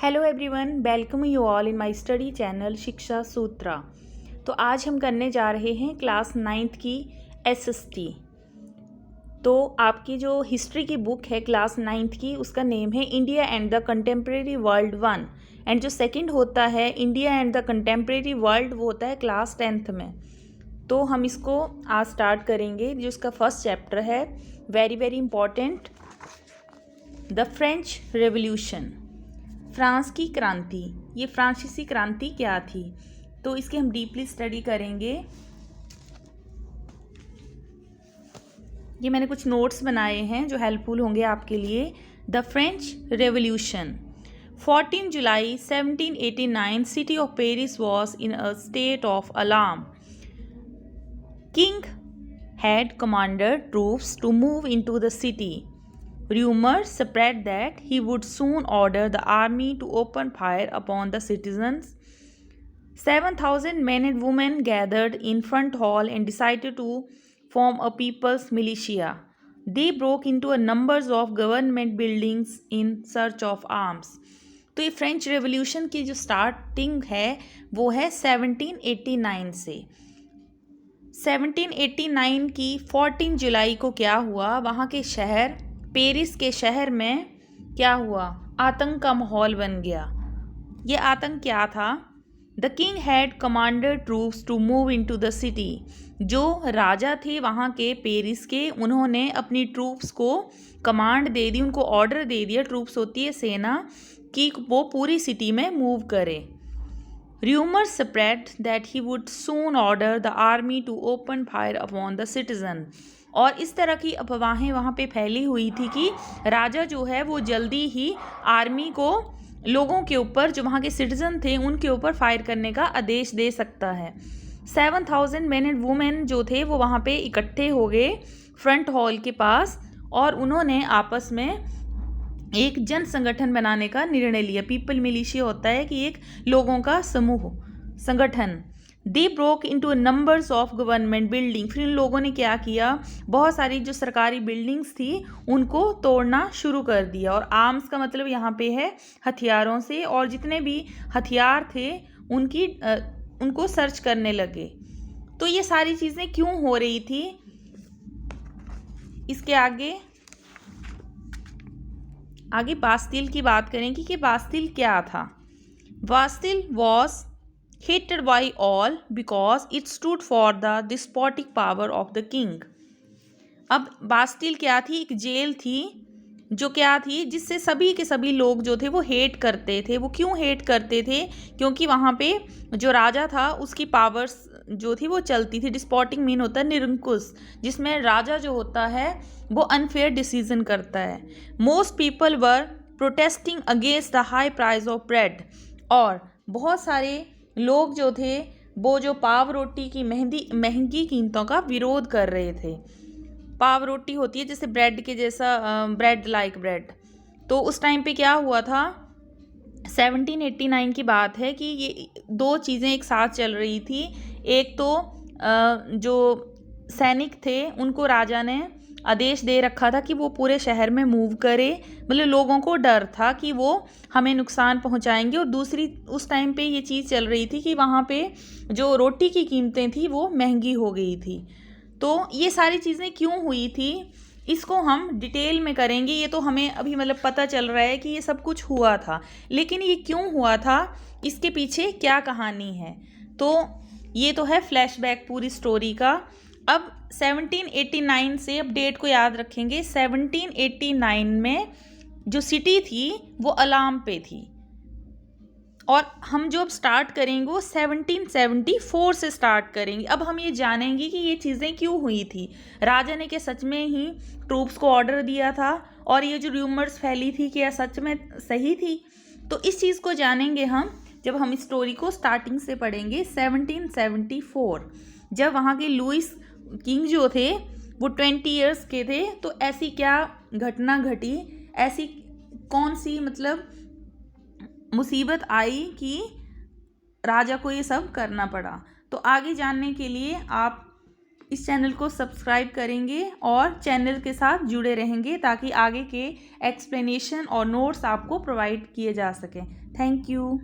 Hello everyone, welcome you all in my study channel शिक्षा सूत्रा। तो आज हम करने जा रहे हैं क्लास 9th की एसएसटी। तो आपकी जो हिस्ट्री की बुक है क्लास 9th की, उसका नेम है India and the contemporary world 1, and जो सेकंड होता है India and the contemporary world, वो होता है क्लास 10th में। तो हम इसको आज स्टार्ट करेंगे। जो इसका फर्स्ट चैप्टर है, very very important, the French revolution, France की क्रांति। ये फ्रांसीसी क्रांति क्या थी, तो इसकी हम डीपली स्टडी करेंगे। ये मैंने कुछ नोट्स बनाए हैं जो हेल्पफुल होंगे आपके लिए। The French revolution, 14 July 1789, city of Paris was in a state of alarm. King had commanded troops to move into the city. Rumors spread that he would soon order the army to open fire upon the citizens. 7,000 men and women gathered in front hall and decided to form a people's militia. They broke into a numbers of government buildings in search of arms. तो ये French revolution की जो starting है वो है 1789 से। 1789 की 14 जुलाई को क्या हुआ, वहाँ के शहर पेरिस के शहर में क्या हुआ, आतंक का माहौल बन गया। ये आतंक क्या था? The king had commanded troops to move into the city. जो राजा थे वहाँ के पेरिस के, उन्होंने अपनी ट्रूप्स को कमांड दे दी, उनको ऑर्डर दे दिया, ट्रूप्स होती है सेना, कि वो पूरी सिटी में मूव करे। Rumors spread that he would soon order the army to open fire upon the citizen. और इस तरह की अफवाहें वहाँ पे फैली हुई थी कि राजा जो है वो जल्दी ही आर्मी को लोगों के ऊपर, जो वहाँ के सिटीजन थे, उनके ऊपर फायर करने का आदेश दे सकता है। 7,000 मैन एंड वुमेन जो थे वो वहाँ पे इकट्ठे हो गए फ्रंट हॉल के पास, और उन्होंने आपस में एक जन संगठन बनाने का निर्णय लिया। पीपल मिलिशिया होता है कि एक लोगों का समूह, संगठन। They broke into numbers of government building. फिर इन लोगों ने क्या किया, बहुत सारी जो सरकारी बिल्डिंग्स थी उनको तोड़ना शुरू कर दिया। और आर्म्स का मतलब यहाँ पे है हथियारों से, और जितने भी हथियार थे उनको सर्च करने लगे। तो ये सारी चीज़ें क्यों हो रही थी, इसके आगे बास्तिल की बात करेंगे कि बास्तिल क्या था। Bastille was hated by all because it stood for the despotic power of the king. अब बास्तिल क्या थी? एक जेल थी जो क्या थी, जिससे सभी के सभी लोग जो थे वो हेट करते थे। वो क्यों हेट करते थे? क्योंकि वहाँ पे जो राजा था उसकी पावर्स जो थी वो चलती थी। डिस्पोटिक मीन होता है निरंकुश, जिसमें राजा जो होता है वो अनफेयर डिसीजन करता है। Most people were protesting against the high price of bread. और बहुत सारे लोग जो थे वो जो पाव रोटी की महंगी कीमतों का विरोध कर रहे थे। पाव रोटी होती है जैसे ब्रेड के जैसा, ब्रेड लाइक ब्रेड। तो उस टाइम पे क्या हुआ था, 1789 की बात है कि ये दो चीज़ें एक साथ चल रही थी। एक तो जो सैनिक थे उनको राजा ने आदेश दे रखा था कि वो पूरे शहर में मूव करे, मतलब लोगों को डर था कि वो हमें नुकसान पहुंचाएंगे। और दूसरी उस टाइम पे ये चीज़ चल रही थी कि वहाँ पे जो रोटी की कीमतें थी वो महंगी हो गई थी। तो ये सारी चीज़ें क्यों हुई थी, इसको हम डिटेल में करेंगे। ये तो हमें अभी मतलब पता चल रहा है कि ये सब कुछ हुआ था, लेकिन ये क्यों हुआ था, इसके पीछे क्या कहानी है, तो ये तो है फ्लैशबैक पूरी स्टोरी का। अब 1789 से, अब डेट को याद रखेंगे, 1789 में जो सिटी थी वो अलार्म पे थी। और हम जो अब स्टार्ट करेंगे वो 1774 से स्टार्ट करेंगे। अब हम ये जानेंगे कि ये चीज़ें क्यों हुई थी। राजा ने क्या सच में ही ट्रूप्स को ऑर्डर दिया था, और ये जो र्यूमर्स फैली थी क्या सच में सही थी? तो इस चीज़ को जानेंगे हम जब हम इस स्टोरी को स्टार्टिंग से पढ़ेंगे। 1774 जब वहाँ के लुइस किंग जो थे वो 20 ईयर्स के थे, तो ऐसी क्या घटना घटी, ऐसी कौन सी मतलब मुसीबत आई कि राजा को ये सब करना पड़ा। तो आगे जानने के लिए आप इस चैनल को सब्सक्राइब करेंगे और चैनल के साथ जुड़े रहेंगे ताकि आगे के एक्सप्लेनेशन और नोट्स आपको प्रोवाइड किए जा सकें। Thank you.